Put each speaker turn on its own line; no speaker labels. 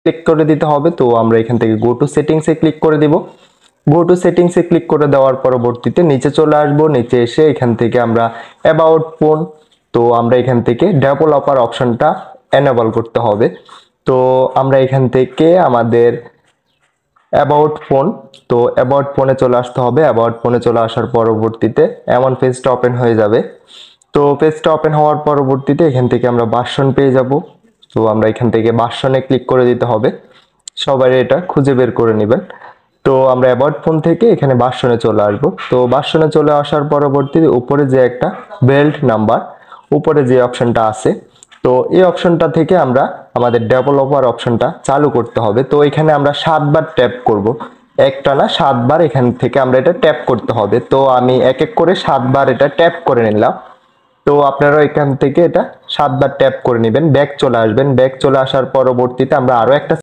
Click করে দিতে হবে। তো আমরা এখান থেকে গো টু সেটিংসে ক্লিক করে দিব। গো টু সেটিংসে ক্লিক করে দেওয়ার পরবর্তীতে নিচে চলে আসবো। নিচে এসে এখান থেকে আমরা অ্যাবাউট ফোন, তো আমরা এখান থেকে ডেভেলপার অপশনটা এনেবল করতে হবে। তো আমরা এখান থেকে আমাদের অ্যাবাউট ফোন, তো অ্যাবাউট ফোনে চলে আসতে হবে। অ্যাবাউট ফোনে চলে আসার পরবর্তীতে এমন পেজটা ওপেন হয়ে যাবে। তো পেজটা ওপেন হওয়ার পরবর্তীতে এখান থেকে আমরা ভার্সন পেয়ে যাব। তো আমরা এখান থেকে ভার্সনে ক্লিক করে দিতে হবে। সবাই এটা খুঁজে বের করে নেবেন। তো আমরা অ্যাবাউট ফোন থেকে এখানে ভার্সনে চলে আসব। তো ভার্সনে চলে আসার পরবর্তীতে উপরে যে একটা বেল্ট নাম্বার, উপরে যে অপশনটা আছে, তো এই অপশনটা থেকে আমরা আমাদের ডেভেলপার অপশনটা চালু করতে হবে। তো এখানে আমরা 7বার ট্যাপ করব, একটা না 7বার এখান থেকে আমরা এটা ট্যাপ করতে হবে। তো আমি এক এক করে 7বার এটা ট্যাপ করে নিলাম। তো আপনারা এখান থেকে এটা 7বার ট্যাপ করে নেবেন। ব্যাক চলে আসবেন। ব্যাক চলে আসার পরবর্তীতে আমরা আরো একটা